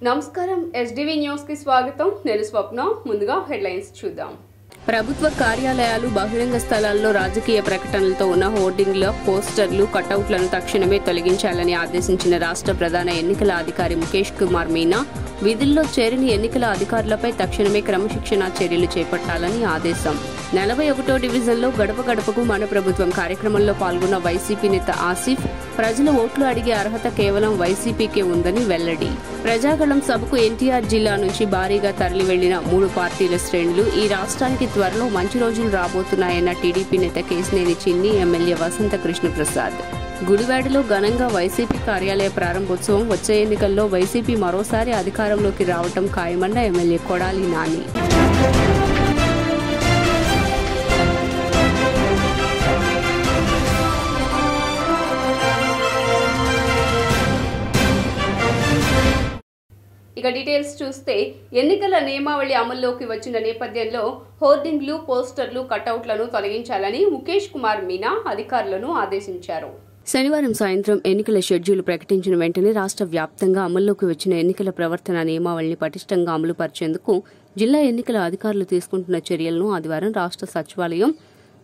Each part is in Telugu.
నమస్కారం ఎస్డివి న్యూస్ కి స్వాగతం నేను స్వప్న ముందుగా హెడ్లైన్స్ చూద్దాం ప్రభుత్వ కార్యాలయాలు బహిరంగ స్థలాల్లో రాజకీయ ప్రకటనలతో ఉన్న హోర్డింగ్లు పోస్టర్లు కటౌట్లను తక్షణమే తొలగించాలని ఆదేశించిన రాష్ట్ర ప్రధాన ఎన్నికల అధికారి ముఖేష్ కుమార్ మీనా విధుల్లో చేరని ఎన్నికల అధికారులపై తక్షణమే క్రమశిక్షణా చర్యలు చేపట్టాలని ఆదేశం 41వ డివిజన్లో గడప గడపకు మన ప్రభుత్వం కార్యక్రమంలో పాల్గొన్న వైసీపీ నేత ఆసిఫ్ ప్రజల ఓట్లు అడిగే అర్హత కేవలం వైసీపీకే ఉందని వెల్లడి ప్రజాగళం సభకు ఎన్టీఆర్ జిల్లా నుంచి భారీగా తరలి వెళ్లిన 3 పార్టీల శ్రేణులు ఈ రాష్ట్రానికి త్వరలో మంచి రోజులు రాబోతున్నాయన్న టీడీపీ నేత కేశినేని చిన్ని ఎమ్మెల్యే వసంత కృష్ణప్రసాద్ గుడివాడలో ఘనంగా వైసీపీ కార్యాలయ ప్రారంభోత్సవం వచ్చే ఎన్నికల్లో వైసీపీ మరోసారి అధికారంలోకి రావటం ఖాయమన్న ఎమ్మెల్యే కొడాలి నాని ఇక డీటెయిల్స్ చూస్తే ఎన్నికల నియమావళి అమల్లోకి వచ్చిన నేపథ్యంలో హోర్డింగ్లు పోస్టర్లు కటౌట్లను తొలగించాలని ముఖేష్ కుమార్ మీనా అధికారులను ఆదేశించారు శనివారం సాయంత్రం ఎన్నికల షెడ్యూల్ ప్రకటించిన వెంటనే రాష్ట్ర వ్యాప్తంగా అమల్లోకి వచ్చిన ఎన్నికల ప్రవర్తన నియమావళిని పటిష్టంగా అమలు పరిచేందుకు జిల్లా ఎన్నికల అధికారులు తీసుకుంటున్న చర్యలను ఆదివారం రాష్ట్ర సచివాలయం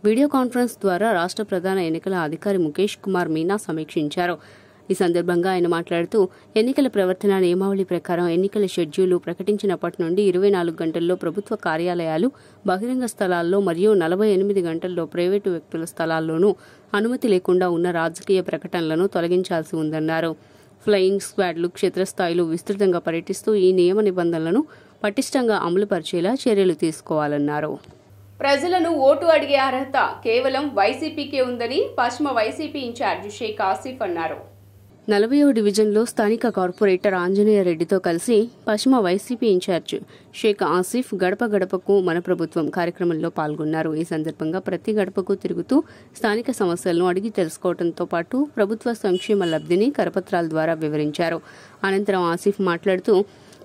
వీడియో కాన్ఫరెన్స్ ద్వారా రాష్ట్ర ప్రధాన ఎన్నికల అధికారి ముఖేష్ కుమార్ మీనా సమీక్షించారు ఈ సందర్భంగా ఆయన మాట్లాడుతూ ఎన్నికల ప్రవర్తన నియమావళి ప్రకారం ఎన్నికల షెడ్యూల్ ప్రకటించినప్పటి నుండి 24 గంటల్లో ప్రభుత్వ కార్యాలయాలు బహిరంగ స్థలాల్లో మరియు 48 గంటల్లో ప్రైవేటు వ్యక్తుల స్థలాల్లోనూ అనుమతి లేకుండా ఉన్న రాజకీయ ప్రకటనలను తొలగించాల్సి ఉందన్నారు ఫ్లయింగ్ స్క్వాడ్లు క్షేత్రస్థాయిలో విస్తృతంగా పర్యటిస్తూ ఈ నియమ నిబంధనలను పటిష్టంగా అమలుపరిచేలా చర్యలు తీసుకోవాలన్నారు ప్రజలను ఓటు అడిగే అర్హత కేవలం వైసీపీకే ఉందని పశ్చిమ వైసీపీ ఇన్ఛార్జ్ షేక్ ఆసిఫ్ అన్నారు 40వ డివిజన్లో స్థానిక కార్పొరేటర్ ఆంజనేయ రెడ్డితో కలిసి పశ్చిమ వైసీపీ ఇన్ఛార్జ్ షేక్ ఆసిఫ్ గడప గడపకు మన ప్రభుత్వం కార్యక్రమంలో పాల్గొన్నారు ఈ సందర్భంగా ప్రతి గడపకు తిరుగుతూ స్థానిక సమస్యలను అడిగి తెలుసుకోవడంతో పాటు ప్రభుత్వ సంక్షేమ లబ్ధిని కరపత్రాల ద్వారా వివరించారు అనంతరం ఆసిఫ్ మాట్లాడుతూ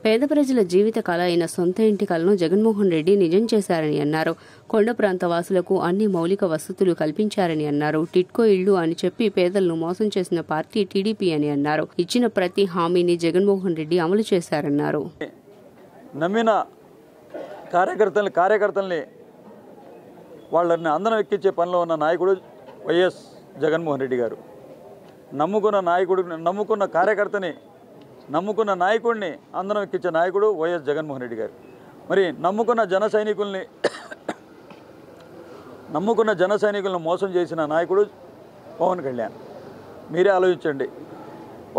పేద ప్రజల జీవిత కళ అయిన సొంత ఇంటి కలను జగన్మోహన్ రెడ్డి నిజం చేశారని అన్నారు కొండ ప్రాంత వాసులకు అన్ని మౌలిక వసతులు కల్పించారని అన్నారు టిట్కో ఇళ్లు అని చెప్పి పేదలను మోసం చేసిన పార్టీ టీడీపీ అని అన్నారు ఇచ్చిన ప్రతి హామీని జగన్మోహన్ రెడ్డి అమలు చేశారన్నారు నమ్మిన కార్యకర్తల్ని వాళ్ళని అందరం ఎక్కించే పనిలో ఉన్న నాయకుడు వైఎస్ జగన్మోహన్ రెడ్డి గారు నమ్ముకున్న కార్యకర్తని నమ్ముకున్న నాయకుడిని అందరం ఎక్కించే నాయకుడు వైఎస్ జగన్మోహన్ రెడ్డి గారు మరి నమ్ముకున్న జన సైనికులను మోసం చేసిన నాయకుడు పవన్ కళ్యాణ్ మీరే ఆలోచించండి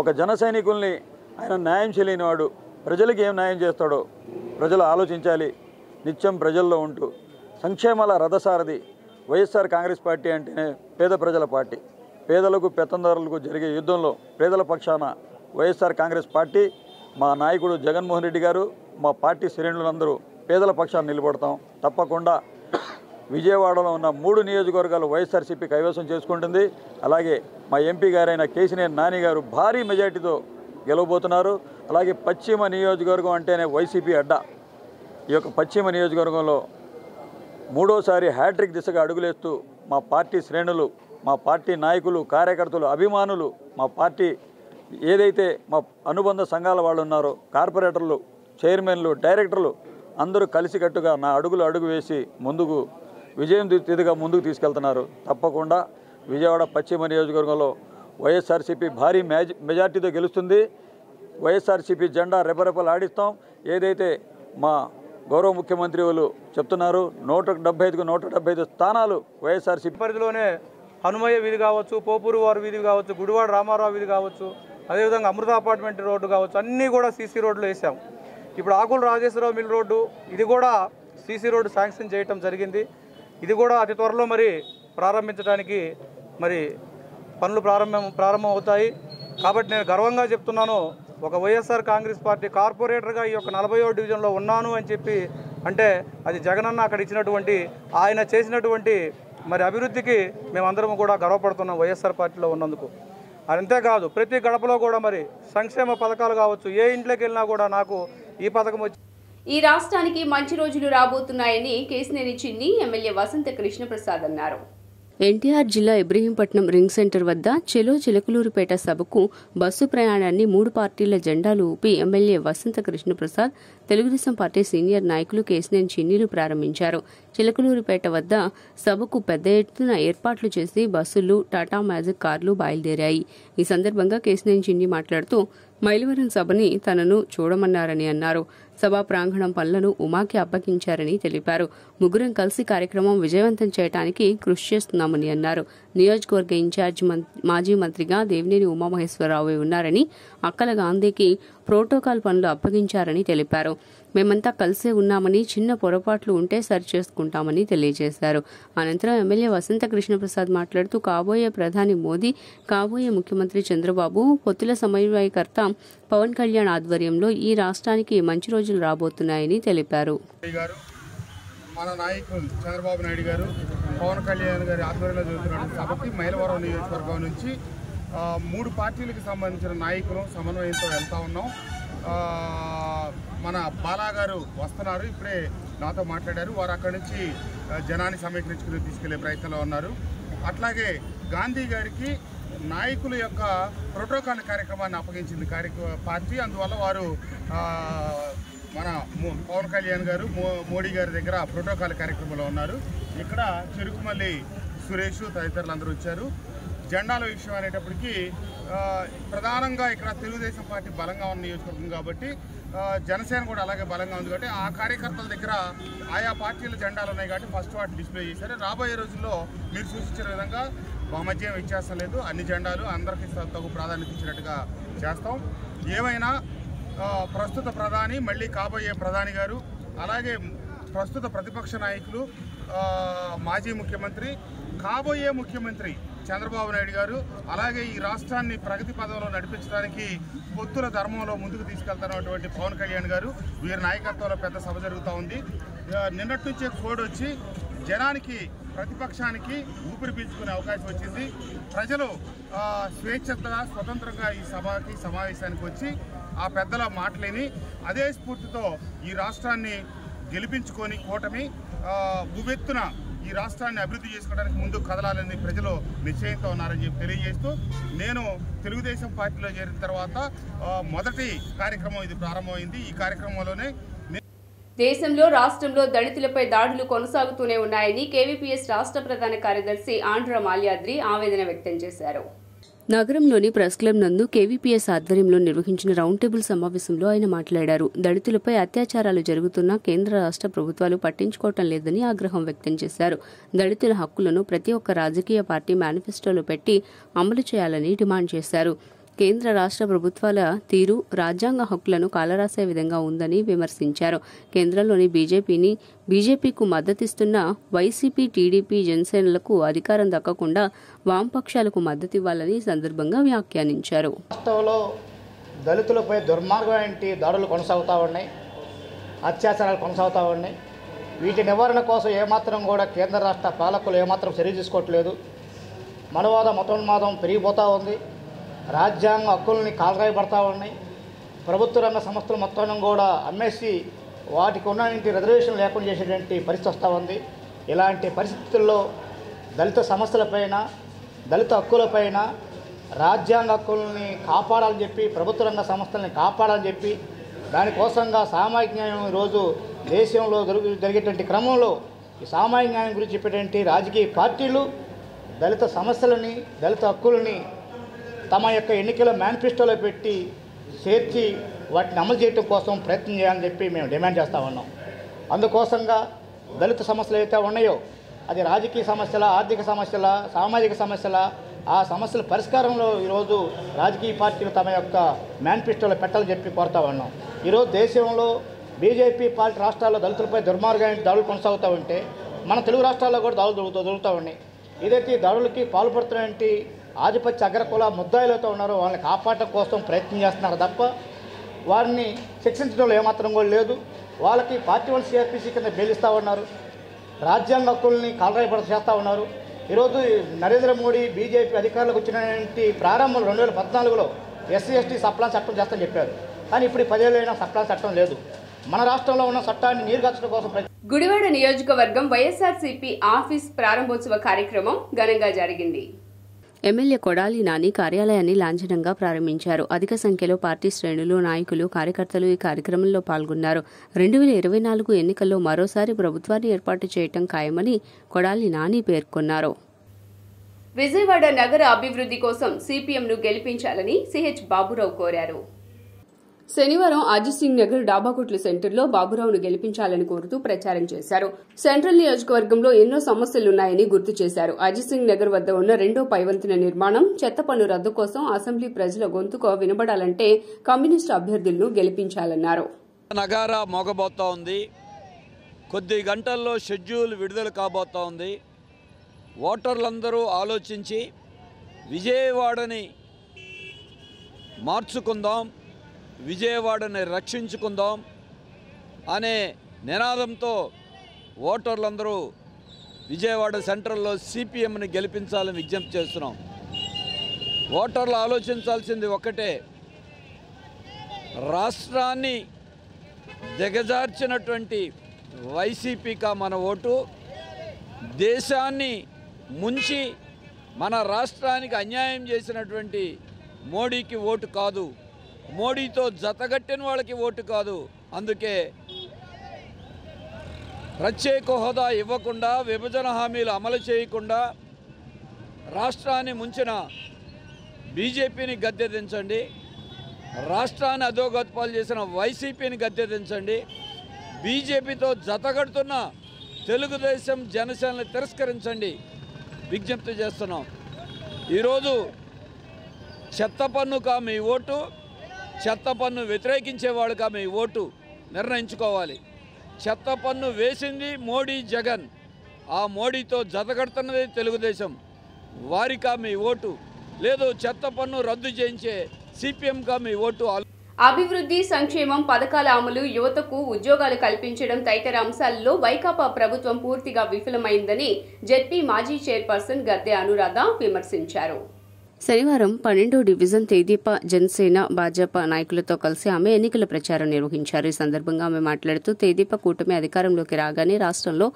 ఒక జన సైనికుల్ని ఆయన న్యాయం చేయలేని వాడు ప్రజలకు ఏం న్యాయం చేస్తాడో ప్రజలు ఆలోచించాలి నిత్యం ప్రజల్లో ఉంటూ సంక్షేమాల రథసారథి వైఎస్ఆర్ కాంగ్రెస్ పార్టీ అంటేనే పేద ప్రజల పార్టీ పేదలకు పెత్తందారులకు జరిగే యుద్ధంలో పేదల పక్షాన వైఎస్ఆర్ కాంగ్రెస్ పార్టీ మా నాయకుడు జగన్మోహన్ రెడ్డి గారు మా పార్టీ శ్రేణులందరూ పేదల పక్షాన్ని నిలబడతాం తప్పకుండా విజయవాడలో ఉన్న 3 నియోజకవర్గాలు వైఎస్ఆర్సీపీ కైవసం చేసుకుంటుంది అలాగే మా ఎంపీ గారైన కేశినేని నాని గారు భారీ మెజార్టీతో గెలవబోతున్నారు అలాగే పశ్చిమ నియోజకవర్గం అంటేనే వైసీపీ అడ్డా ఈ యొక్క పశ్చిమ నియోజకవర్గంలో 3వసారి హ్యాట్రిక్ దిశగా అడుగులేస్తూ మా పార్టీ శ్రేణులు మా పార్టీ నాయకులు కార్యకర్తలు అభిమానులు మా పార్టీ ఏదైతే మా అనుబంధ సంఘాల వాళ్ళు ఉన్నారో కార్పొరేటర్లు చైర్మన్లు డైరెక్టర్లు అందరూ కలిసికట్టుగా నా అడుగు వేసి ముందుకు విజయం తిథిగా ముందుకు తీసుకెళ్తున్నారు తప్పకుండా విజయవాడ పశ్చిమ నియోజకవర్గంలో వైఎస్ఆర్సీపీ భారీ మెజార్టీతో గెలుస్తుంది వైఎస్ఆర్సీపీ జెండా రెపరెపలు ఆడిస్తాం ఏదైతే మా గౌరవ ముఖ్యమంత్రి వాళ్ళు చెప్తున్నారు 175కు 175 స్థానాలు వైఎస్ఆర్సీపీ పరిధిలోనే హనుమయ్య వీధి కావచ్చు పోపూరు వారి వీధి కావచ్చు గుడివాడ రామారావు వీధి కావచ్చు అదేవిధంగా అమృత అపార్ట్మెంట్ రోడ్డు కావచ్చు అన్నీ కూడా సీసీ రోడ్లు వేసాం ఇప్పుడు ఆకుల రాజేశ్వరరావు మిల్ రోడ్డు ఇది కూడా సీసీ రోడ్డు శాంక్షన్ చేయటం జరిగింది ఇది కూడా అతి త్వరలో మరి ప్రారంభించడానికి మరి పనులు ప్రారంభం అవుతాయి కాబట్టి నేను గర్వంగా చెప్తున్నాను ఒక వైఎస్ఆర్ కాంగ్రెస్ పార్టీ కార్పొరేటర్గా ఈ యొక్క 40వ డివిజన్లో ఉన్నాను అని చెప్పి అంటే అది జగనన్న అక్కడ ఇచ్చినటువంటి ఆయన చేసినటువంటి మరి అభివృద్ధికి మేమందరం కూడా గర్వపడుతున్నాం వైఎస్ఆర్ పార్టీలో ఉన్నందుకు అంతేకాదు ప్రతి గడపలో కూడా మరి సంక్షేమ పథకాలు కావచ్చు ఏ ఇంట్లోకి వెళ్ళినా కూడా నాకు ఈ పథకం వచ్చి ఈ రాష్ట్రానికి మంచి రోజులు రాబోతున్నాయని కేశినేని చిన్ని ఎమ్మెల్యే వసంత కృష్ణప్రసాద్ అన్నారు ఎన్టీఆర్ జిల్లా ఇబ్రహీంపట్నం రింగ్ సెంటర్ వద్ద చెలో చిలకలూరిపేట సభకు బస్సు ప్రయాణాన్ని 3 పార్టీల జెండాలు ఊపి ఎమ్మెల్యే వసంత కృష్ణప్రసాద్, తెలుగుదేశం పార్టీ సీనియర్ నాయకులు కేశినేని చిన్నీలు ప్రారంభించారు. చిలకలూరిపేట వద్ద సభకు పెద్ద ఎత్తున ఏర్పాట్లు చేసి బస్సులు, టాటా మ్యాజిక్ కార్లు బయలుదేరాయి. ఈ సందర్భంగా కేశినేని చిన్ని మాట్లాడుతూ మైలవరం సభని తనను చూడమన్నారని అన్నారు. సభా ప్రాంగణం పనులను ఉమాకి అప్పగించారని తెలిపారు. ముగ్గురం కలిసి కార్యక్రమం విజయవంతం చేయడానికి కృషి చేస్తున్నామని అన్నారు. నియోజకవర్గ ఇన్ఛార్జ్ మాజీ మంత్రిగా దేవినేని ఉమామహేశ్వరరావు ఉన్నారని, అక్కల గాంధీకి ప్రోటోకాల్ పనులు అప్పగించారని తెలిపారు. మేమంతా కలిసే ఉన్నామని, చిన్న పొరపాట్లు ఉంటే సరిచేసుకుంటామని తెలియజేశారు. అనంతరం ఎమ్మెల్యే వసంత కృష్ణప్రసాద్ మాట్లాడుతూ కాబోయే ప్రధాని మోదీ, కాబోయే ముఖ్యమంత్రి చంద్రబాబు, పొత్తుల సమన్వయకర్త పవన్ కళ్యాణ్ ఆధ్వర్యంలో ఈ రాష్ట్రానికి మంచి రోజులు రాబోతున్నాయని తెలిపారు. మన నాయకులు చంద్రబాబు నాయుడు గారు, పవన్ కళ్యాణ్ గారి ఆధ్వర్యంలో జరుగుతున్న సభకి మైలవరం నియోజకవర్గం నుంచి 3 పార్టీలకు సంబంధించిన నాయకులు సమన్వయంతో వెళ్తా ఉన్నాం. మన బాలా గారు వస్తున్నారు, ఇప్పుడే నాతో మాట్లాడారు. వారు అక్కడి నుంచి జనాన్ని సమీకరించుకుని తీసుకెళ్లే ప్రయత్నంలో ఉన్నారు. అట్లాగే గాంధీ గారికి నాయకుల యొక్క ప్రోటోకాల్ కార్యక్రమాన్ని అప్పగించింది పార్టీ. అందువల్ల వారు మన పవన్ కళ్యాణ్ గారు, మోడీ గారి దగ్గర ప్రోటోకాల్ కార్యక్రమంలో ఉన్నారు. ఇక్కడ చెరుకుమల్లి సురేష్ తదితరులు అందరూ వచ్చారు. జెండాల విషయం అనేటప్పటికీ ప్రధానంగా ఇక్కడ తెలుగుదేశం పార్టీ బలంగా ఉన్న నియోజకవర్గం కాబట్టి, జనసేన కూడా అలాగే బలంగా ఉంది కాబట్టి ఆ కార్యకర్తల దగ్గర ఆయా పార్టీల జెండాలు ఉన్నాయి కాబట్టి ఫస్ట్ వాటిని డిస్ప్లే చేశారు. రాబోయే రోజుల్లో మీరు సూచించిన విధంగా మా మధ్య వ్యత్యాసం లేదు, అన్ని జెండాలు అందరికీ తగు ప్రాధాన్యత ఇచ్చినట్టుగా చేస్తాం. ఏమైనా ప్రస్తుత ప్రధాని, మళ్ళీ కాబోయే ప్రధాని గారు, అలాగే ప్రస్తుత ప్రతిపక్ష నాయకులు, మాజీ ముఖ్యమంత్రి, కాబోయే ముఖ్యమంత్రి చంద్రబాబు నాయుడు గారు, అలాగే ఈ రాష్ట్రాన్ని ప్రగతి పదంలో నడిపించడానికి పొత్తుల ధర్మంలో ముందుకు తీసుకెళ్తున్నటువంటి పవన్ కళ్యాణ్ గారు, వీరి నాయకత్వంలో పెద్ద సభ జరుగుతూ ఉంది. నిన్నటి నుంచే కోడ్ వచ్చి జనానికి, ప్రతిపక్షానికి ఊపిరి పీల్చుకునే అవకాశం వచ్చింది. ప్రజలు స్వేచ్ఛగా, స్వతంత్రంగా ఈ సభకి, సమావేశానికి వచ్చి ఆ పెద్దల మాటలేని అదే స్ఫూర్తితో ఈ రాష్ట్రాన్ని గెలిపించుకొని కూటమి ఉవ్వెత్తున ఈ రాష్ట్రాన్ని అభివృద్ధి చేసుకోవడానికి ముందు కదలాలని ప్రజలు నిశ్చయంతో ఉన్నారని చెప్పి తెలియజేస్తూ, నేను తెలుగుదేశం పార్టీలో చేరిన తర్వాత మొదటి కార్యక్రమం ఇది ప్రారంభమైంది. ఈ కార్యక్రమంలోనే దేశంలో, రాష్ట్రంలో దళితులపై దాడులు కొనసాగుతూనే ఉన్నాయని కేవీపీఎస్ రాష్ట్ర ప్రధాన కార్యదర్శి ఆంధ్ర మాల్యాద్రి ఆవేదన వ్యక్తం చేశారు. నగరంలోని ప్రెస్ క్లబ్ నందు కేవీపీఎస్ ఆధ్వర్యంలో నిర్వహించిన రౌండ్ టేబుల్ సమావేశంలో ఆయన మాట్లాడారు. దళితులపై అత్యాచారాలు జరుగుతున్నా కేంద్ర రాష్ట్ర ప్రభుత్వాలు పట్టించుకోవటం లేదని ఆగ్రహం వ్యక్తం చేశారు. దళితుల హక్కులను ప్రతి ఒక్క రాజకీయ పార్టీ మేనిఫెస్టోలో పెట్టి అమలు చేయాలని డిమాండ్ చేశారు. కేంద్ర రాష్ట్ర ప్రభుత్వాల తీరు రాజ్యాంగ హక్కులను కాలరాసే విధంగా ఉందని విమర్శించారు. కేంద్రంలోని బీజేపీకు మద్దతిస్తున్న వైసీపీ, టీడీపీ, జనసేనలకు అధికారం దక్కకుండా వామపక్షాలకు మద్దతివ్వాలని సందర్భంగా వ్యాఖ్యానించారు. రాష్ట్రంలో దళితులపై దుర్మార్గమైన దాడులు కొనసాగుతూ ఉన్నాయి, అత్యాచారాలు కొనసాగుతూ ఉన్నాయి. వీటి నివారణ కోసం ఏమాత్రం కూడా కేంద్ర రాష్ట్ర పాలకులు ఏమాత్రం చర్య తీసుకోవట్లేదు. మనవాద మతోన్మాదం పెరిగిపోతూ ఉంది. రాజ్యాంగ హక్కుల్ని కాలరాయబడతా ఉన్నాయి. ప్రభుత్వ రంగ సంస్థలు మొత్తం కూడా అమ్మేసి వాటికి ఉన్నటువంటి రిజర్వేషన్ లేకుండా చేసేటువంటి పరిస్థితి వస్తూ ఉంది. ఇలాంటి పరిస్థితుల్లో దళిత సమస్యలపైన, దళిత హక్కులపైన, రాజ్యాంగ హక్కుల్ని కాపాడాలని చెప్పి, ప్రభుత్వ రంగ సంస్థలని కాపాడాలని చెప్పి, దానికోసంగా సామాజిక న్యాయం ఈరోజు దేశంలో జరిగేటువంటి క్రమంలో ఈ సామాజిక న్యాయం గురించి చెప్పేటువంటి రాజకీయ పార్టీలు దళిత సమస్యలని, దళిత హక్కులని తమ యొక్క ఎన్నికల మేనిఫెస్టోలో పెట్టి చేర్చి వాటిని అమలు చేయడం కోసం ప్రయత్నం చేయాలని చెప్పి మేము డిమాండ్ చేస్తూ ఉన్నాం. అందుకోసంగా దళిత సమస్యలు ఏవైతే ఉన్నాయో, అది రాజకీయ సమస్యల, ఆర్థిక సమస్యల, సామాజిక సమస్యల, ఆ సమస్యల పరిష్కారంలో ఈరోజు రాజకీయ పార్టీలు తమ యొక్క మేనిఫెస్టోలో పెట్టాలని చెప్పి కోరుతా ఉన్నాం. ఈరోజు దేశంలో బీజేపీ పార్టీ రాష్ట్రాల్లో దళితులపై దుర్మార్గమైన దాడులు కొనసాగుతూ ఉంటే, మన తెలుగు రాష్ట్రాల్లో కూడా దాడులు జరుగుతూ ఉన్నాయి. ఏదైతే దాడులకి పాల్పడుతున్నటువంటి ఆధిపత్య అగ్రకుల ముద్దాయిలతో ఉన్నారో వాళ్ళని కాపాడటం కోసం ప్రయత్నం చేస్తున్నారు తప్ప వారిని శిక్షించడంలో ఏమాత్రం కూడా లేదు. వాళ్ళకి పార్టీ వాళ్ళు సిఆర్పిసి కింద బెయిలిస్తూ ఉన్నారు. రాజ్యాంగ హక్కుల్ని కాలరాయబడ చేస్తూ ఉన్నారు. ఈరోజు నరేంద్ర మోడీ బీజేపీ అధికారులకు వచ్చినటువంటి ప్రారంభం 2014లో ఎస్సీ ఎస్టీ సప్లాన్ చట్టం చేస్తామని చెప్పారు. కానీ ఇప్పుడు 10 ఏళ్ళైనా సప్లాన్ చట్టం లేదు. మన రాష్ట్రంలో ఉన్న చట్టాన్ని నీరుగార్చడం కోసం గుడివాడ నియోజకవర్గం వైఎస్ఆర్సీపీ ఆఫీస్ ప్రారంభోత్సవ కార్యక్రమం ఘనంగా జరిగింది. ఎమ్మెల్యే కొడాలి నాని కార్యాలయాన్ని లాంఛనంగా ప్రారంభించారు. అధిక సంఖ్యలో పార్టీ శ్రేణులు, నాయకులు, కార్యకర్తలు ఈ కార్యక్రమంలో పాల్గొన్నారు. 2024 ఎన్నికల్లో మరోసారి ప్రభుత్వాన్ని ఏర్పాటు చేయటం ఖాయమని కొడాలి నాని పేర్కొన్నారు. విజయవాడ నగర అభివృద్ధి కోసం సిపిఎంను గెలిపించాలని సిహెచ్ బాబురావు కోరారు. శనివారం అజిత్ సింగ్ నగర్ డాబాకుట్ల సెంటర్లో బాబురావును గెలిపించాలని కోరుతూ ప్రచారం చేశారు. సెంట్రల్ నియోజకవర్గంలో ఎన్నో సమస్యలున్నాయని గుర్తు చేశారు. అజిత్ సింగ్ నగర్ వద్ద ఉన్న 2వ పైవంతెన నిర్మాణం, చెత్త పన్ను రద్దు కోసం అసెంబ్లీ ప్రజల గొంతుకు వినబడాలంటే కమ్యూనిస్టు అభ్యర్థులను గెలిపించాలన్నారు. నగారా మోగబోతా ఉంది. కొద్ది గంటల్లో షెడ్యూల్ విడుదల కాబోతా ఉంది. ఓటర్లందరూ ఆలోచించి విజయవాడని మార్చుకుందాం, విజయవాడని రక్షించుకుందాం అనే నినాదంతో ఓటర్లందరూ విజయవాడ సెంట్రల్లో సిపిఎంని గెలిపించాలని విజ్ఞప్తి చేస్తున్నాం. ఓటర్లు ఆలోచించాల్సింది ఒక్కటే, రాష్ట్రాన్ని దిగజార్చినటువంటి వైసీపీకా మన ఓటు, దేశాన్ని ముంచి మన రాష్ట్రానికి అన్యాయం చేసినటువంటి మోడీకి ఓటు కాదు, మోడీతో జతగట్టిన వాళ్ళకి ఓటు కాదు. అందుకే ప్రత్యేక హోదా ఇవ్వకుండా, విభజన హామీలు అమలు చేయకుండా రాష్ట్రాన్ని ముంచిన బీజేపీని గద్దెదించండి, రాష్ట్రాన్ని అధోగతిపాలు చేసిన వైసీపీని గద్దెదించండి, బీజేపీతో జతగడుతున్న తెలుగుదేశం, జనసేనని తిరస్కరించండి విజ్ఞప్తి చేస్తున్నాం. ఈరోజు చెత్త పన్నుకా మీ ఓటు, చెత్త పన్ను వ్యతిరేకించేవాళ్ళుగా మీ ఓటు నిర్ణయించుకోవాలి. చెత్త పన్ను వేసింది మోడీ, జగన్. ఆ మోడీతో జతగడుతున్నది తెలుగుదేశం, వారికా మీ ఓటు. లేదు చెత్త పన్ను రద్దు చేయించే సిపిఎంకా మీ ఓటు. అభివృద్ధి, సంక్షేమం, పథకాల అమలు, యువతకు ఉద్యోగాలు కల్పించడం తదితర అంశాల్లో వైకాపా ప్రభుత్వం పూర్తిగా విఫలమైందని జెడ్పీ మాజీ చైర్పర్సన్ గద్దె అనురాధ విమర్శించారు. శనివారం 12వ డివిజన్ తెదేపా, జనసేన, భాజపా నాయకులతో కలిసి ఆమె ఎన్నికల ప్రచారం నిర్వహించారు. ఈ సందర్భంగా ఆమె మాట్లాడుతూ తెదేపా కూటమి అధికారంలోకి రాగానే రాష్ట్రంలో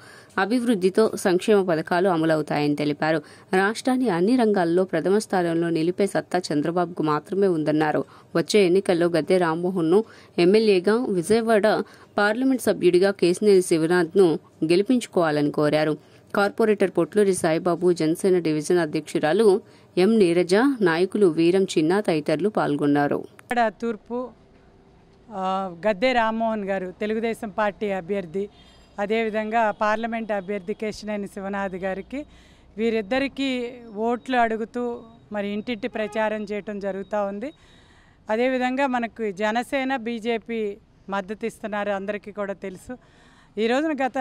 అభివృద్ధితో సంక్షేమ పథకాలు అమలవుతాయని తెలిపారు. రాష్ట్రాన్ని అన్ని రంగాల్లో ప్రథమ స్థానంలో నిలిపే సత్తా చంద్రబాబుకు మాత్రమే ఉందన్నారు. వచ్చే ఎన్నికల్లో గద్దె రామ్మోహన్ను ఎమ్మెల్యేగా, విజయవాడ పార్లమెంట్ సభ్యుడిగా కేశినేని శివనాథ్ను గెలిపించుకోవాలని కోరారు. కార్పొరేటర్ పొట్లూరి సాయిబాబు, జనసేన డివిజన్ అధ్యక్షురాలు ఎం నీరజ, నాయకులు వీరం చిన్న తదితరులు పాల్గొన్నారు. తూర్పు గద్దె రామ్మోహన్ గారు తెలుగుదేశం పార్టీ అభ్యర్థి, అదేవిధంగా పార్లమెంట్ అభ్యర్థి కేశినేని శివనాథ్ గారికి, వీరిద్దరికీ ఓట్లు అడుగుతూ మరి ఇంటింటి ప్రచారం చేయటం జరుగుతూ ఉంది. అదేవిధంగా మనకు జనసేన, బీజేపీ మద్దతు ఇస్తున్నారు, అందరికీ కూడా తెలుసు. ఈ రోజున గత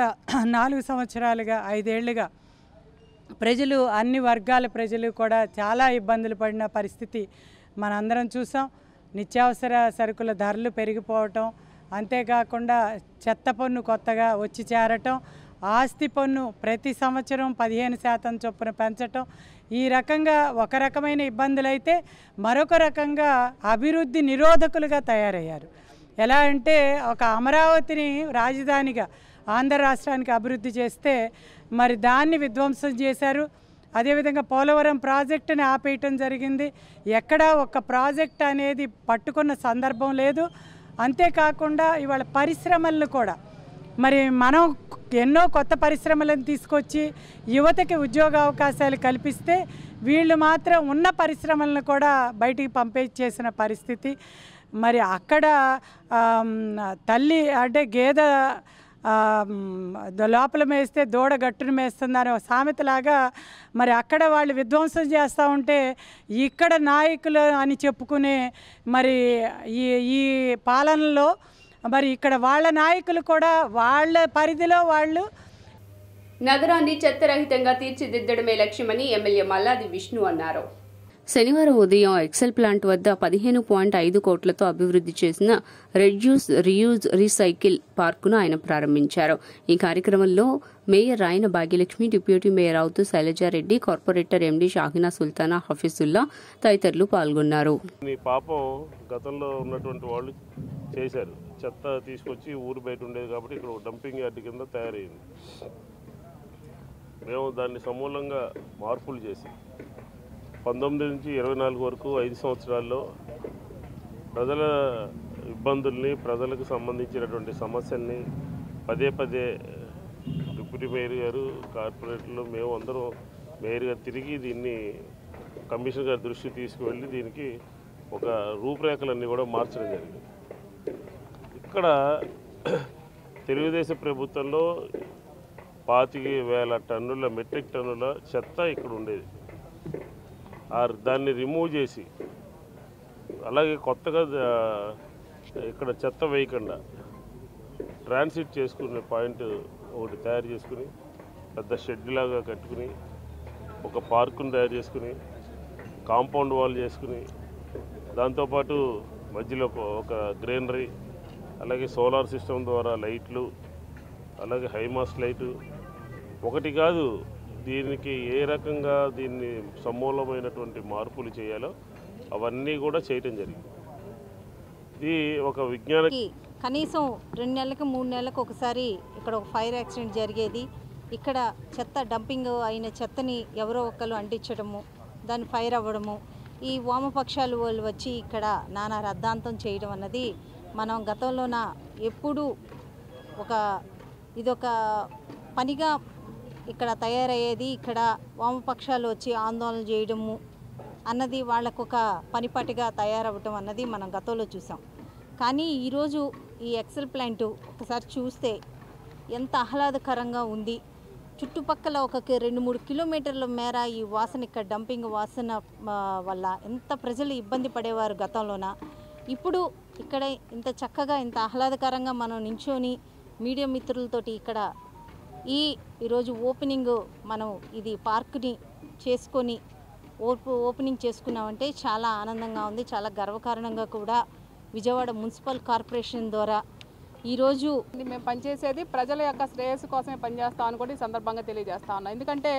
4 సంవత్సరాలుగా, 5 ఏళ్లుగా ప్రజలు, అన్ని వర్గాల ప్రజలు కూడా చాలా ఇబ్బందులు పడిన పరిస్థితి మనందరం చూసాం. నిత్యావసర సరుకుల ధరలు పెరిగిపోవటం, అంతేకాకుండా చెత్త పన్ను కొత్తగా వచ్చి చేరటం, ఆస్తి పన్ను ప్రతి సంవత్సరం 15% చొప్పున పెంచటం, ఈ రకంగా ఒక రకమైన ఇబ్బందులు అయితే మరొక రకంగా అభివృద్ధి నిరోధకులుగా తయారయ్యారు. ఎలా అంటే ఒక అమరావతిని రాజధానిగా ఆంధ్ర రాష్ట్రానికి అభివృద్ధి చేస్తే మరి దాన్ని విధ్వంసం చేశారు. అదేవిధంగా పోలవరం ప్రాజెక్టుని ఆపేయటం జరిగింది. ఎక్కడా ఒక ప్రాజెక్ట్ అనేది పట్టుకున్న సందర్భం లేదు. అంతేకాకుండా ఇవాళ పరిశ్రమలను కూడా మరి మనం ఎన్నో కొత్త పరిశ్రమలను తీసుకొచ్చి యువతకి ఉద్యోగ అవకాశాలు కల్పిస్తే వీళ్ళు మాత్రం ఉన్న పరిశ్రమలను కూడా బయటికి పంపించేసిన పరిస్థితి. మరి అక్కడ తల్లి అంటే గేదె లోపల మేస్తే దూడ గట్టును మేస్తుందని సామెతలాగా మరి అక్కడ వాళ్ళు విధ్వంసం చేస్తూ ఉంటే ఇక్కడ నాయకులు అని చెప్పుకునే మరి ఈ పాలనలో మరి ఇక్కడ వాళ్ళ నాయకులు కూడా వాళ్ళ పరిధిలో వాళ్ళు నగరాన్ని చెత్తరహితంగా తీర్చిదిద్దడమే లక్ష్యమని ఎమ్మెల్యే మల్లాది విష్ణు అన్నారు. శనివారం ఉదయం ఎక్సెల్ ప్లాంట్ వద్ద 15.5 కోట్లతో అభివృద్ధి చేసిన రెడ్యూస్, రీయూజ్, రీసైకిల్ పార్కును ఆయన ప్రారంభించారు. ఈ కార్యక్రమంలో మేయర్ రాయన భాగ్యలక్ష్మి, డిప్యూటీ మేయర్ అవుతూ శైలజారెడ్డి, కార్పొరేటర్ ఎండీ షాహినా సుల్తానా, హఫీజుల్లా తదితరులు పాల్గొన్నారు. ఈ పాపం గతంలో ఉన్నటువంటి వాళ్ళు చెత్త తీసుకొచ్చి ఊరు బయట ఉండేది కాబట్టి ఇక్కడ డంపింగ్ యార్డ్ కింద తయారైంది. మేము దాన్ని సమూలంగా మార్పులు చేసి 19 నుంచి 24 వరకు 5 సంవత్సరాల్లో ప్రజల ఇబ్బందుల్ని, ప్రజలకు సంబంధించినటువంటి సమస్యల్ని పదే పదే డిప్యూటీ మేయర్ గారు, కార్పొరేటర్లు, మేము అందరం మేయర్ గారు తిరిగి దీన్ని కమిషనర్ గారి దృష్టికి తీసుకువెళ్ళి దీనికి ఒక రూపురేఖలన్నీ కూడా మార్చడం జరిగింది. ఇక్కడ తెలుగుదేశం ప్రభుత్వంలో 25,000 టన్నుల మెట్రిక్ టన్నుల చెత్త ఇక్కడ ఉండేది. దాన్ని రిమూవ్ చేసి అలాగే కొత్తగా ఇక్కడ చెత్త వేయకుండా ట్రాన్సిట్ చేసుకునే పాయింట్ ఒకటి తయారు చేసుకుని పెద్ద షెడ్ లాగా కట్టుకుని ఒక పార్కును తయారు చేసుకుని కాంపౌండ్ వాల్ చేసుకుని దాంతోపాటు మధ్యలో ఒక గ్రీనరీ, అలాగే సోలార్ సిస్టమ్ ద్వారా లైట్లు, అలాగే హైమాస్ట్ లైటు ఒకటి కాదు, దీనికి ఏ రకంగా దీన్ని సమూలమైనటువంటి మార్పులు చేయాలో అవన్నీ కూడా చేయటం జరిగింది. ఇది ఒక విజ్ఞాన కనీసం 2 నెలలకు 3 నెలలకు ఒకసారి ఇక్కడ ఒక ఫైర్ యాక్సిడెంట్ జరిగేది. ఇక్కడ చెత్త డంపింగ్ అయిన చెత్తని ఎవరో ఒకరు అంటించడము, దాన్ని ఫైర్ అవ్వడము, ఈ వామపక్షాలు వాళ్ళు వచ్చి ఇక్కడ నానా రద్దాంతం చేయడం అన్నది మనం గతంలోన ఎప్పుడూ ఇదొక పనిగా ఇక్కడ తయారయ్యేది. ఇక్కడ వామపక్షాలు వచ్చి ఆందోళన చేయడము అన్నది వాళ్ళకొక పనిపాటిగా తయారవ్వటం అన్నది మనం గతంలో చూసాం. కానీ ఈరోజు ఈ ఎక్సెల్ ప్లాంట్ ఒకసారి చూస్తే ఎంత ఆహ్లాదకరంగా ఉంది. చుట్టుపక్కల ఒక 2-3 కిలోమీటర్ల మేర ఈ వాసన, ఇక్కడ డంపింగ్ వాసన వల్ల ఎంత ప్రజలు ఇబ్బంది పడేవారు గతంలోన. ఇప్పుడు ఇక్కడ ఇంత చక్కగా ఇంత ఆహ్లాదకరంగా మనం నించొని మీడియా మిత్రులతోటి ఇక్కడ ఈరోజు ఓపెనింగ్ మనం ఇది పార్క్ని చేసుకొని ఓపెనింగ్ చేసుకున్నామంటే చాలా ఆనందంగా ఉంది. చాలా గర్వకారణంగా కూడా విజయవాడ మున్సిపల్ కార్పొరేషన్ ద్వారా ఈరోజు మేము పనిచేసేది ప్రజల యొక్క శ్రేయస్సు కోసమే పనిచేస్తామని కూడా ఈ సందర్భంగా తెలియజేస్తా ఉన్నాం. ఎందుకంటే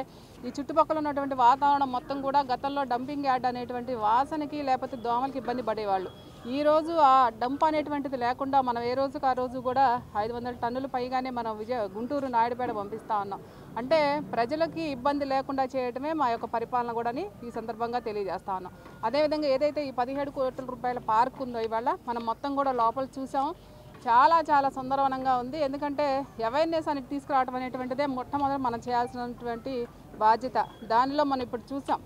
ఈ చుట్టుపక్కల ఉన్నటువంటి వాతావరణం మొత్తం కూడా గతంలో డంపింగ్ యార్డ్ అనేటువంటి వాసనకి లేకపోతే దోమలకి ఇబ్బంది పడేవాళ్ళు. ఈరోజు ఆ డంప్ అనేటువంటిది లేకుండా మనం ఏ రోజుకి ఆ రోజు కూడా 500 టన్నులు పైగానే మనం గుంటూరు నాయుడుపేట పంపిస్తూ ఉన్నాం. అంటే ప్రజలకి ఇబ్బంది లేకుండా చేయడమే మా యొక్క పరిపాలన కూడా ఈ సందర్భంగా తెలియజేస్తా ఉన్నాం. అదేవిధంగా ఏదైతే ఈ 17 కోట్ల రూపాయల పార్క్ ఉందో ఇవాళ మనం మొత్తం కూడా లోపల చూసాం. చాలా చాలా సుందరవనంగా ఉంది. ఎందుకంటే అవేర్నెస్ అనేది తీసుకురావడం అనేటువంటిదే మొట్టమొదటి మనం చేయాల్సినటువంటి బాధ్యత. దానిలో మనం ఇప్పుడు చూసాం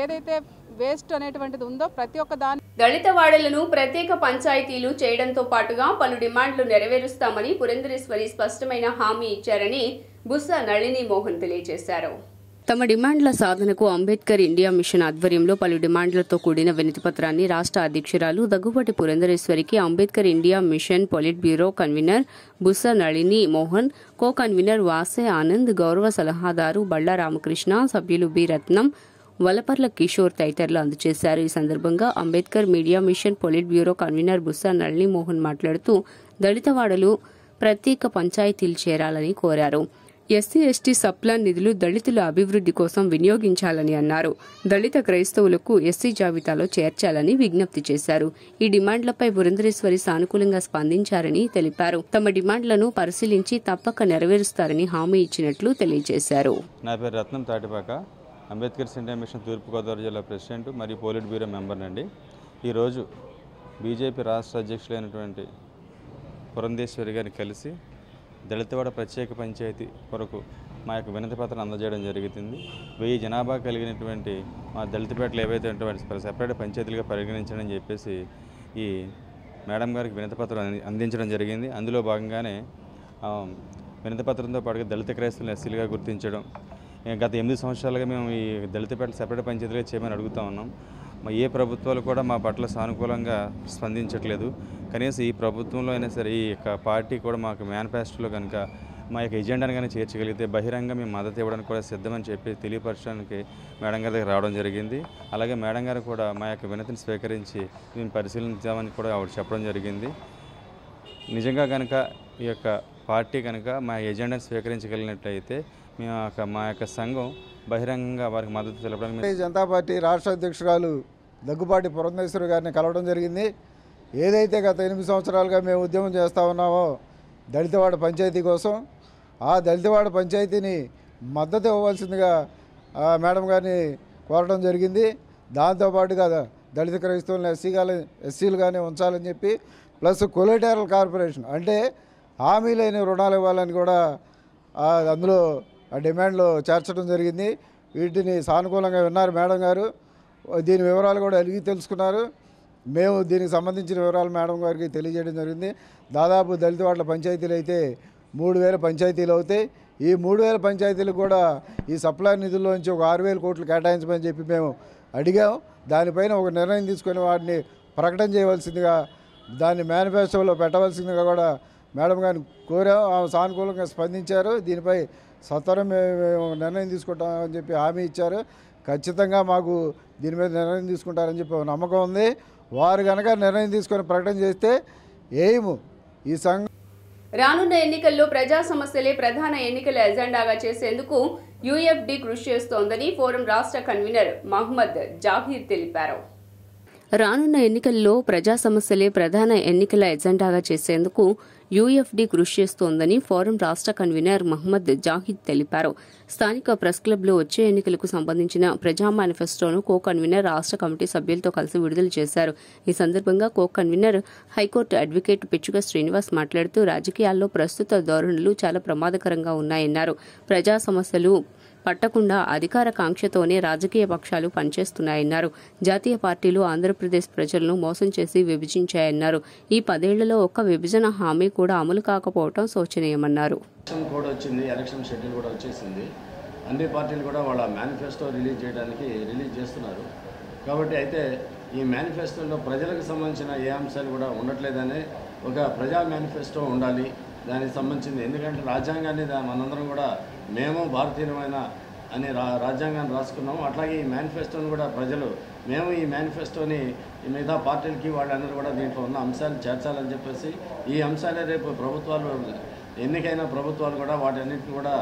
ఏదైతే వేస్ట్ అనేటువంటిది ఉందో ప్రతి ఒక్క దాని దళిత వాడలను ప్రత్యేక పంచాయతీలు చేయడంతో పాటుగా పలు డిమాండ్లు నెరవేరుస్తామని పురంధరేశ్వరి స్పష్టమైన హామీ ఇచ్చారని బుస్సా నళిని మోహన్ తెలియజేశారు. తమ డిమాండ్ల సాధనకు అంబేద్కర్ ఇండియా మిషన్ ఆధ్వర్యంలో పలు డిమాండ్లతో కూడిన వినతిపత్రాన్ని రాష్ట్ర అధ్యక్షురాలు దగ్గుబాటి పురంధరేశ్వరికి Ambedkar India mission politburo convener Bussa Nalini Mohan, co convener Vase Anand, గౌరవ సలహాదారు బళ్ళ రామకృష్ణ, సభ్యులు బి రత్నం, వలపర్ల కిషోర్ తదితరులు అందజేశారు. ఈ సందర్భంగా Ambedkar media mission politburo convener Bussa Nalini Mohan మాట్లాడుతూ దళితవాడలు ప్రత్యేక పంచాయతీలు చేరాలని కోరారు. ఎస్సీ ఎస్టీ సప్లాన్ నిధులు దళితుల అభివృద్ధి కోసం వినియోగించాలని అన్నారు. దళిత క్రైస్తవులకు ఎస్సీ జాబితాలో చేర్చాలని విజ్ఞప్తి చేశారు. ఈ డిమాండ్లపై పురంధరేశ్వరి సానుకూలంగా స్పందించారని తెలిపారు. తమ డిమాండ్లను పరిశీలించి తప్పక నెరవేరుస్తారని హామీ ఇచ్చినట్లు తెలియజేశారు. నా పేరు రత్నం తాటిపాక, అంబేద్కర్ ఇండియా మిషన్ తూర్పుగోదావరి జిల్లా ప్రెసిడెంట్ మరియు పోలిట్ బ్యూరో మెంబర్ అండి. ఈరోజు బీజేపీ రాష్ట్ర అధ్యక్షులైనటువంటి పురంధేశ్వరి గారిని కలిసి దళితవాడ ప్రత్యేక పంచాయతీ కొరకు మా యొక్క వినతి పత్రం అందజేయడం జరుగుతుంది. 1000 జనాభా కలిగినటువంటి మా దళితపేటలు ఏవైతే ఉంటే సెపరేట్ పంచాయతీలుగా పరిగణించడం చెప్పేసి ఈ మేడం గారికి వినతి పత్రం అందించడం జరిగింది. అందులో భాగంగానే వినతి పత్రంతో పాటుగా దళిత క్రైస్తవులను ఎస్సీలుగా గుర్తించడం, గత 8 సంవత్సరాలుగా మేము ఈ దళితపేటలు సెపరేట్ పంచాయతీలుగా చేయమని అడుగుతూ ఉన్నాం. ఏ ప్రభుత్వాలు కూడా మా పట్ల సానుకూలంగా స్పందించట్లేదు. కనీసం ఈ ప్రభుత్వంలో అయినా సరే ఈ యొక్క పార్టీ కూడా మాకు మేనిఫెస్టోలో కనుక మా యొక్క ఎజెండాను కానీ చేర్చగలిగితే బహిరంగ మేము మద్దతు ఇవ్వడానికి కూడా సిద్ధమని చెప్పి తెలియపరచడానికి మేడం గారి దగ్గర రావడం జరిగింది. అలాగే మేడం గారు కూడా మా యొక్క వినతిని స్వీకరించి మేము పరిశీలించామని కూడా ఆవిడ చెప్పడం జరిగింది. నిజంగా కనుక ఈ యొక్క పార్టీ కనుక మా ఎజెండాను స్వీకరించగలిగినట్లయితే మా యొక్క సంఘం బహిరంగంగా వారికి మద్దతు తెలపడానికి జనతా పార్టీ రాష్ట్ర అధ్యక్షురాలు దగ్గుబాటి పురంధేశ్వరి గారిని కలవడం జరిగింది. ఏదైతే గత 8 సంవత్సరాలుగా మేము ఉద్యమం చేస్తూ ఉన్నామో దళితవాడ పంచాయతీ కోసం, ఆ దళితవాడ పంచాయతీని మద్దతు ఇవ్వవలసిందిగా మేడం గారిని కోరడం జరిగింది. దాంతోపాటుగా దళిత క్రైస్తవులను ఎస్సీలుగానే ఉంచాలని చెప్పి, ప్లస్ కొలెటరల్ కార్పొరేషన్ అంటే హామీ లేని రుణాలు ఇవ్వాలని కూడా అందులో ఆ డిమాండ్లో చేర్చడం జరిగింది. వీటిని సానుకూలంగా విన్నారు మేడం గారు. దీని వివరాలు కూడా అడిగి తెలుసుకున్నారు. మేము దీనికి సంబంధించిన వివరాలు మేడం గారికి తెలియజేయడం జరిగింది. దాదాపు దళితవాడల పంచాయతీలు అయితే 3000 పంచాయతీలు అవుతాయి. ఈ 3000 పంచాయతీలకు కూడా ఈ సప్లై నిధుల్లోంచి ఒక 6000 కోట్లు కేటాయించమని చెప్పి మేము అడిగాం. దానిపైన ఒక నిర్ణయం తీసుకొని వాటిని ప్రకటన చేయవలసిందిగా, దాన్ని మేనిఫెస్టోలో పెట్టవలసిందిగా కూడా మేడం గారిని కోరాం. ఆమె సానుకూలంగా స్పందించారు. దీనిపై సత్వరం మేము నిర్ణయం తీసుకుంటామని చెప్పి హామీ ఇచ్చారు. ఖచ్చితంగా మాకు దీని మీద నిర్ణయం తీసుకుంటారని చెప్పి నమ్మకం ఉంది. వారు కనుక నిర్ణయం తీసుకొని ప్రకటన చేస్తే ఈ సంఘం రానున్న ఎన్నికల్లో ప్రజా సమస్యలే ప్రధాన ఎన్నికల ఎజెండాగా చేసేందుకు యూఎఫ్డి కృషి చేస్తోందని ఫోరం రాష్ట్ర కన్వీనర్ మహమ్మద్ జాహీర్ తెలిపారు. రానున్న ఎన్నికల్లో ప్రజా సమస్యలే ప్రధాన ఎన్నికల ఎజెండాగా చేసేందుకు యూఎఫ్డి కృషి చేస్తోందని ఫోరం రాష్ట్ర కన్వీనర్ మహమ్మద్ జాహీద్ తెలిపారు. స్థానిక ప్రెస్ క్లబ్లో వచ్చే ఎన్నికలకు సంబంధించిన ప్రజా మేనిఫెస్టోను కో కన్వీనర్ రాష్ట్ర కమిటీ సభ్యులతో కలిసి విడుదల చేశారు. ఈ సందర్భంగా కో కన్వీనర్ హైకోర్టు అడ్వకేట్ పిచ్చుక శ్రీనివాస్ మాట్లాడుతూ రాజకీయాల్లో ప్రస్తుత ధోరణులు చాలా ప్రమాదకరంగా ఉన్నాయన్నారు. ప్రజా సమస్యలు పట్టకుండా అధికార కాంక్షతోనే రాజకీయ పక్షాలు పనిచేస్తున్నాయన్నారు. జాతీయ పార్టీలు ఆంధ్రప్రదేశ్ ప్రజలను మోసం చేసి విభజించాయన్నారు. ఈ 10 ఏళ్లలో ఒక్క విభజన హామీ కూడా అమలు కాకపోవడం శోచనీయమన్నారు. ఎలక్షన్ కోడ్ వచ్చింది, ఎలక్షన్ షెడ్యూల్ కూడా వచ్చేసింది. అన్ని పార్టీలు కూడా వాళ్ళ మేనిఫెస్టో రిలీజ్ చేస్తున్నారు. కాబట్టి అయితే ఈ మేనిఫెస్టోలో ప్రజలకు సంబంధించిన ఏ అంశాలు కూడా ఉండట్లేదనే ఒక ప్రజా మేనిఫెస్టో ఉండాలి దానికి సంబంధించింది. ఎందుకంటే రాజ్యాంగాన్ని మనందరం కూడా మేము భారతీయమైన అని రాజ్యాంగాన్ని రాసుకున్నాము. అట్లాగే ఈ మేనిఫెస్టోని కూడా ప్రజలు మేము ఈ మేనిఫెస్టోని మిగతా పార్టీలకి వాళ్ళందరూ కూడా దీంట్లో ఉన్న అంశాలు చేర్చాలని చెప్పేసి ఈ అంశాలే రేపు ప్రభుత్వాలు ఎన్నికైన ప్రభుత్వాలు కూడా వాటన్నిటిని కూడా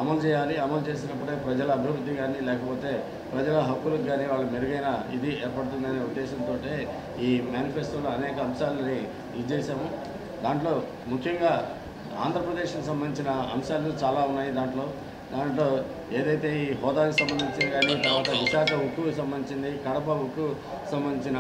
అమలు చేయాలి. అమలు చేసినప్పుడే ప్రజల అభివృద్ధి కానీ లేకపోతే ప్రజల హక్కులకు కానీ వాళ్ళ మెరుగైన ఇది ఏర్పడుతుందనే ఉద్దేశంతో ఈ మేనిఫెస్టోలో అనేక అంశాలని చేసాము. దాంట్లో ముఖ్యంగా ఆంధ్రప్రదేశ్కి సంబంధించిన అంశాలు చాలా ఉన్నాయి. దాంట్లో ఏదైతే ఈ హోదాకి సంబంధించింది కానీ, తర్వాత విశాఖ ఉక్కుకు సంబంధించింది, కడప ఉక్కు సంబంధించిన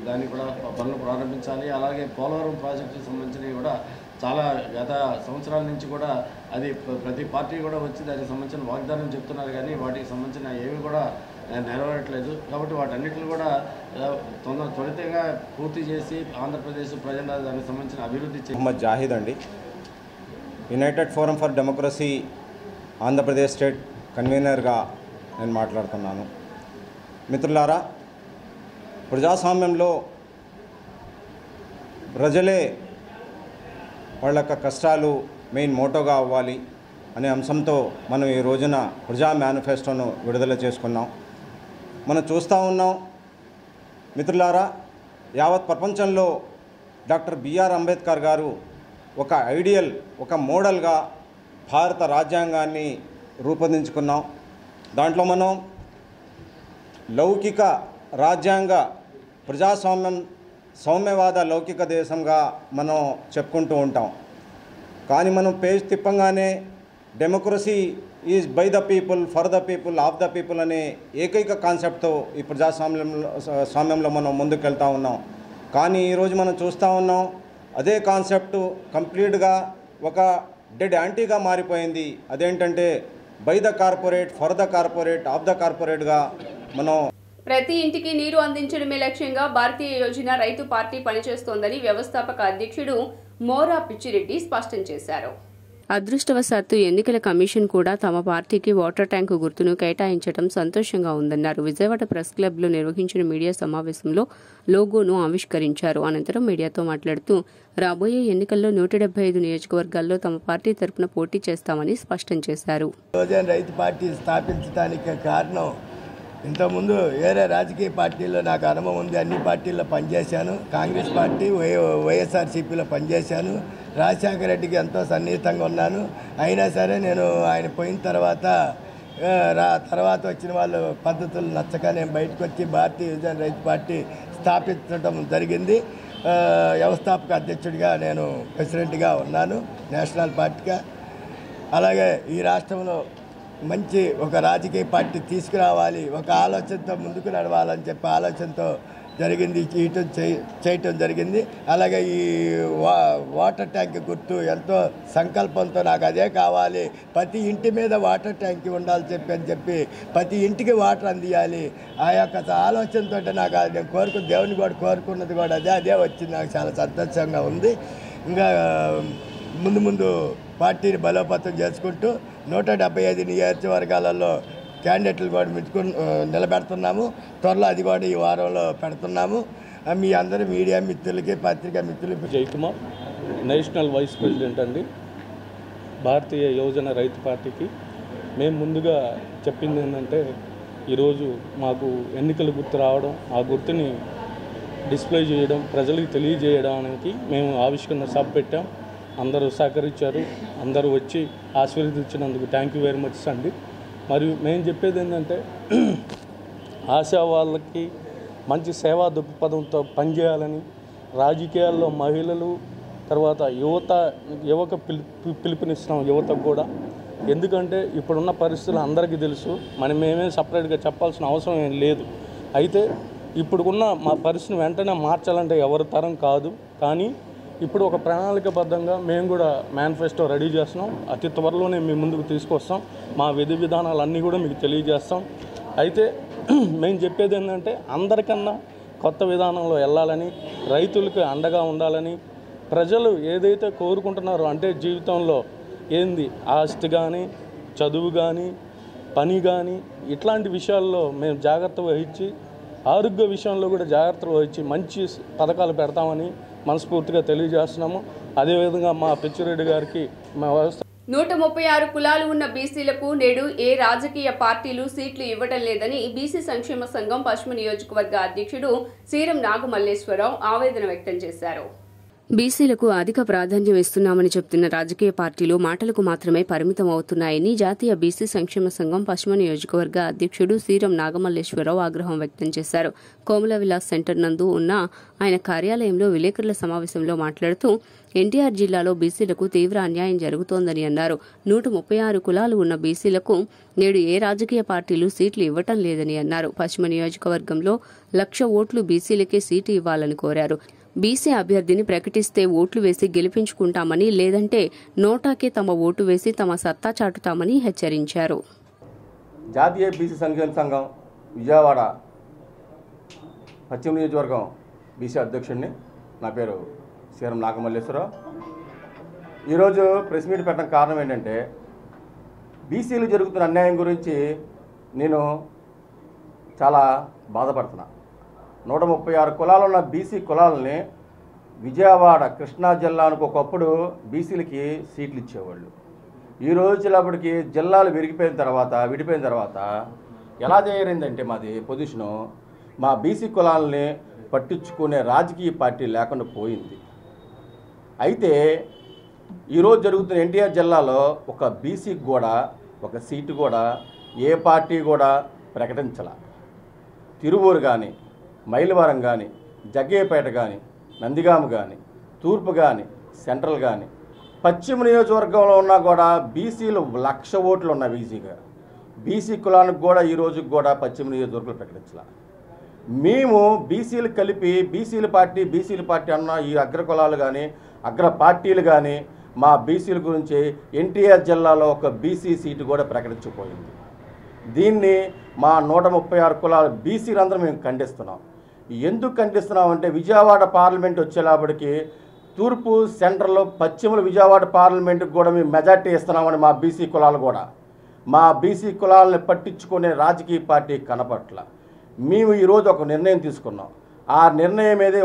దాన్ని కూడా పనులు ప్రారంభించాలి. అలాగే పోలవరం ప్రాజెక్టుకి సంబంధించినవి కూడా చాలా గత సంవత్సరాల నుంచి కూడా అది ప్రతి పార్టీ కూడా వచ్చి దానికి సంబంధించిన వాగ్దానం చెప్తున్నారు కానీ వాటికి సంబంధించిన ఏవి కూడా నెరవేరట్లేదు. కాబట్టి వాటన్నిటిని కూడా త్వరితంగా పూర్తి చేసి ఆంధ్రప్రదేశ్ ప్రజల దానికి సంబంధించిన అభివృద్ధి మహమ్మద్ జాహీద్ అండి, United forum for democracy Andhra Pradesh state కన్వీనర్గా నేను మాట్లాడుతున్నాను. మిత్రులారా, ప్రజాస్వామ్యంలో ప్రజలే వాళ్ళ యొక్క కష్టాలు మెయిన్ మోటోగా అవ్వాలి అనే అంశంతో మనం ఈ రోజున ప్రజా మేనిఫెస్టోను విడుదల చేసుకున్నాం. మనం చూస్తూ ఉన్నాం మిత్రులారా, యావత్ ప్రపంచంలో డాక్టర్ బిఆర్ అంబేద్కర్ గారు ఒక ఐడియల్, ఒక మోడల్గా భారత రాజ్యాంగాన్ని రూపొందించుకున్నాం. దాంట్లో మనం లౌకిక రాజ్యాంగ సౌమ్యవాద లౌకిక దేశంగా మనం చెప్పుకుంటూ ఉంటాం. కానీ మనం పేజ్ తిప్పంగానే democracy is by the people, for the people, of the people అనే ఏకైక కాన్సెప్ట్తో ఈ ప్రజాస్వామ్యంలో మనం ముందుకెళ్తూ ఉన్నాం. కానీ ఈరోజు మనం చూస్తూ ఉన్నాం అదే కాన్సెప్టు కంప్లీట్గా ఒక డెడ్ యాంటీగా మారిపోయింది. అదేంటంటే by the corporate, for the corporate, of the కార్పొరేట్గా మనం ప్రతి ఇంటికి నీరు అందించడమే లక్ష్యంగా భారతీయ యోజన రైతు పార్టీ పనిచేస్తోందని వ్యవస్థాపక అధ్యక్షుడు మోరా పిచ్చిరెడ్డి స్పష్టం చేశారు. అదృష్టవశాత్తు ఎన్నికల కమిషన్ కూడా తమ పార్టీకి వాటర్ ట్యాంకు గుర్తును కేటాయించడం సంతోషంగా ఉందన్నారు. విజయవాడ ప్రెస్ క్లబ్లో నిర్వహించిన మీడియా సమావేశంలో లోగోను ఆవిష్కరించారు. అనంతరం మీడియాతో మాట్లాడుతూ రాబోయే ఎన్నికల్లో 175 నియోజకవర్గాల్లో తమ పార్టీ తరపున పోటీ చేస్తామని స్పష్టం చేశారు. రైతు పార్టీ స్థాపించడానికి కారణం, ఇంతకుముందు వేరే రాజకీయ పార్టీల్లో నాకు అనుభవం ఉంది. అన్ని పార్టీల్లో పనిచేశాను. కాంగ్రెస్ పార్టీ, వైఎస్ఆర్సీపీలో పనిచేశాను. రాజశేఖర రెడ్డికి ఎంతో సన్నిహితంగా ఉన్నాను. అయినా సరే నేను ఆయన పోయిన తర్వాత వచ్చిన వాళ్ళ పద్ధతులు నచ్చక నేను బయటకు వచ్చి భారతీయ యువజన రైతు పార్టీ స్థాపించడం జరిగింది. వ్యవస్థాపక అధ్యక్షుడిగా నేను ప్రెసిడెంట్గా ఉన్నాను నేషనల్ పార్టీగా. అలాగే ఈ రాష్ట్రంలో మంచి ఒక రాజకీయ పార్టీ తీసుకురావాలి, ఒక ఆలోచనతో ముందుకు నడవాలని చెప్పి ఆలోచనతో జరిగింది, చేయటం జరిగింది. అలాగే ఈ వాటర్ ట్యాంక్ గుర్తు ఎంతో సంకల్పంతో నాకు అదే కావాలి, ప్రతి ఇంటి మీద వాటర్ ట్యాంక్ ఉండాలి చెప్పి ప్రతి ఇంటికి వాటర్ అందియాలి ఆ యొక్క ఆలోచనతో నాకు నేను దేవుని కూడా కోరుకున్నది కూడా అదే వచ్చింది. నాకు చాలా సంతోషంగా ఉంది. ఇంకా ముందు పార్టీని బలోపేతం చేసుకుంటూ 175 నియోజకవర్గాలలో క్యాండిడేట్లు కూడా నిలబెడుతున్నాము. త్వరలో అది కూడా ఈ వారంలో పెడుతున్నాము. మీ అందరూ మీడియా మిత్రులకి పత్రికా మిత్రులకి. జయకుమార్, నేషనల్ వైస్ ప్రెసిడెంట్ అండి భారతీయ యువజన రైతు పార్టీకి. మేము ముందుగా చెప్పింది ఏంటంటే ఈరోజు మాకు ఎన్నికల గుర్తు రావడం, ఆ గుర్తుని డిస్ప్లే చేయడం, ప్రజలకు తెలియజేయడానికి మేము ఆవిష్కరణ సభ పెట్టాం. అందరూ సహకరించారు, అందరూ వచ్చి ఆశీర్వదించినందుకు థ్యాంక్ యూ వెరీ మచ్ అండి. మరియు మేము చెప్పేది ఏంటంటే ఆశా వాళ్ళకి మంచి సేవా దృక్పథంతో పనిచేయాలని, రాజకీయాల్లో మహిళలు తర్వాత యువక పిలుపునిస్తున్నాం యువతకు కూడా. ఎందుకంటే ఇప్పుడున్న పరిస్థితులు అందరికీ తెలుసు, మేమే సపరేట్గా చెప్పాల్సిన అవసరం ఏం లేదు. అయితే ఇప్పుడున్న మా పరిస్థితిని వెంటనే మార్చాలంటే ఎవరి తరం కాదు. కానీ ఇప్పుడు ఒక ప్రణాళికబద్ధంగా మేము కూడా మేనిఫెస్టో రెడీ చేస్తున్నాం. అతి త్వరలోనే మీ ముందుకు తీసుకొస్తాం. మా విధి విధానాలన్నీ కూడా మీకు తెలియజేస్తాం. అయితే మేము చెప్పేది ఏంటంటే అందరికన్నా కొత్త విధానంలో వెళ్ళాలని, రైతులకు అండగా ఉండాలని, ప్రజలు ఏదైతే కోరుకుంటున్నారో అంటే జీవితంలో ఏంది ఆస్తి కానీ, చదువు కానీ, పని కానీ ఇట్లాంటి విషయాల్లో మేము జాగ్రత్త వహించి, ఆరోగ్య విషయంలో కూడా జాగ్రత్తలు వహించి మంచి పథకాలు పెడతామని మనస్ఫూర్తిగా తెలియజేస్తున్నాము. అదేవిధంగా మా పిచ్చిరెడ్డి గారికి మా వ్యవస్థ 136 కులాలు ఉన్న బీసీలకు నేడు ఏ రాజకీయ పార్టీలు సీట్లు ఇవ్వడం లేదని బీసీ సంక్షేమ సంఘం పశ్చిమ నియోజకవర్గ అధ్యక్షుడు సీరం నాగమల్లేశ్వరరావు ఆవేదన వ్యక్తం చేశారు. బీసీలకు అధిక ప్రాధాన్యం ఇస్తున్నామని చెప్తున్న రాజకీయ పార్టీలు మాటలకు మాత్రమే పరిమితం అవుతున్నాయని జాతీయ బీసీ సంక్షేమ సంఘం పశ్చిమ నియోజకవర్గ అధ్యక్షుడు సీరం నాగమల్లేశ్వరరావు ఆగ్రహం వ్యక్తం చేశారు. కోమల విలాస్ సెంటర్ నందు ఉన్న ఆయన కార్యాలయంలో విలేకరుల సమావేశంలో మాట్లాడుతూ ఎన్టీఆర్ జిల్లాలో బీసీలకు తీవ్ర అన్యాయం జరుగుతోందని అన్నారు. 136 కులాలు ఉన్న బీసీలకు నేడు ఏ రాజకీయ పార్టీలు సీట్లు ఇవ్వటం లేదని అన్నారు. పశ్చిమ నియోజకవర్గంలో 1,00,000 ఓట్లు బీసీలకే సీటు ఇవ్వాలని కోరారు. బీసీ అభ్యర్థిని ప్రకటిస్తే ఓట్లు వేసి గెలిపించుకుంటామని, లేదంటే నోటాకే తమ ఓటు వేసి తమ సత్తా చాటుతామని హెచ్చరించారు. జాతీయ బీసీ సంక్షేమ సంఘం విజయవాడ పశ్చిమ నియోజకవర్గం బీసీ అధ్యక్షుడిని. నా పేరు సీరం నాగమల్లేశ్వరరావు. ఈరోజు ప్రెస్ మీట్ పెట్టడం కారణం ఏంటంటే బీసీలు జరుగుతున్న అన్యాయం గురించి నేను చాలా బాధపడుతున్నా. 136 కులాలు ఉన్న బీసీ కులాలని విజయవాడ కృష్ణా జిల్లానికి ఒకప్పుడు బీసీలకి సీట్లు ఇచ్చేవాళ్ళు. ఈ రోజులప్పటికి జిల్లాలు విడిపోయిన తర్వాత ఎలా తయారైందంటే మాది పొజిషను, మా బీసీ కులాలని పట్టించుకునే రాజకీయ పార్టీ లేకుండా పోయింది. అయితే ఈరోజు జరుగుతున్న ఎన్టీఆర్ జిల్లాలో ఒక బీసీకి కూడా ఒక సీటు కూడా ఏ పార్టీ కూడా ప్రకటించాల. తిరువూరు కానీ, మైలవరం కానీ, జగ్గయ్యపేట కానీ, నందిగామ కానీ, తూర్పు కానీ, సెంట్రల్ కానీ, పశ్చిమ నియోజకవర్గంలో ఉన్నా కూడా బీసీలు 1,00,000 ఓట్లు ఉన్నాయి. బీసీ కులానికి కూడా ఈ రోజుకి కూడా పశ్చిమ నియోజకవర్గంలో ప్రకటించాల. మేము బీసీలు కలిపి బీసీల పార్టీ అన్న ఈ అగ్ర కులాలు కానీ అగ్ర పార్టీలు కానీ మా బీసీల గురించి ఎన్టీఆర్ జిల్లాలో ఒక బీసీ సీటు కూడా ప్రకటించకపోయింది. దీన్ని మా 136 కులాల బీసీలందరూ మేము ఖండిస్తున్నాం. ఎందుకు ఖండిస్తున్నామంటే విజయవాడ పార్లమెంట్ వచ్చేలాపటికి తూర్పు, సెంట్రల్లో, పశ్చిమలో విజయవాడ పార్లమెంటుకు కూడా మేము మెజార్టీ ఇస్తున్నామని మా బీసీ కులాలు కూడా మా బీసీ కులాలను పట్టించుకునే రాజకీయ పార్టీ కనపట్ల. మేము ఈరోజు ఒక నిర్ణయం తీసుకున్నాం. ఆ నిర్ణయం ఏదే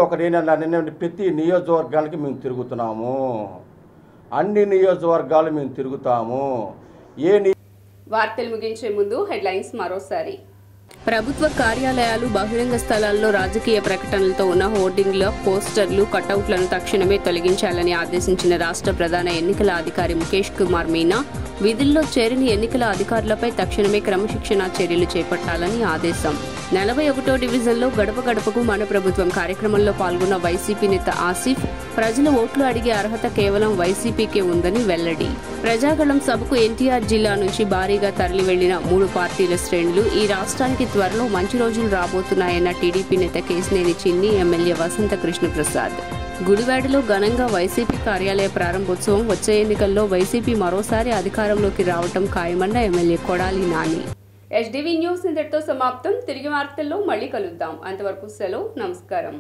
నిర్ణయం ప్రతి నియోజకవర్గానికి మేము తిరుగుతున్నాము. అన్ని నియోజకవర్గాలు మేము తిరుగుతాము. వార్తలు ముగించే ముందు హెడ్లైన్స్ మరోసారి. ప్రభుత్వ కార్యాలయాలు, బహిరంగ స్థలాల్లో రాజకీయ ప్రకటనలతో ఉన్న హోర్డింగ్ల, పోస్టర్లు, కటౌట్లను తక్షణమే తొలగించాలని ఆదేశించిన రాష్ట్ర ప్రధాన ఎన్నికల అధికారి ముఖేష్ కుమార్ మీనా విధుల్లో చేరిన ఎన్నికల అధికారులపై తక్షణమే క్రమశిక్షణా చర్యలు చేపట్టాలని ఆదేశం. 41వ డివిజన్లో గడప గడపకు మన ప్రభుత్వం కార్యక్రమంలో పాల్గొన్న వైసీపీ నేత ఆసిఫ్ ప్రజల ఓట్లు అడిగే అర్హత కేవలం వైసీపీకే ఉందని వెల్లడి. ప్రజాగళం సభకు ఎన్టీఆర్ జిల్లా నుంచి భారీగా తరలి వెళ్లిన 3 పార్టీల శ్రేణులు ఈ రాష్ట్రానికి త్వరలో మంచి రోజులు రాబోతున్నాయన్న టీడీపీ నేత కేశినేని చిన్ని, ఎమ్మెల్యే వసంత కృష్ణప్రసాద్. గుడివాడలో ఘనంగా వైసీపీ కార్యాలయ ప్రారంభోత్సవం. వచ్చే ఎన్నికల్లో వైసీపీ మరోసారి అధికారంలోకి రావటం ఖాయమన్న MLA Kodali Nani. HDV news ఇంతటితో సమాప్తం. తిరిగి వార్తల్లో మళ్ళీ కలుద్దాం. అంతవరకు సెలవు. నమస్కారం.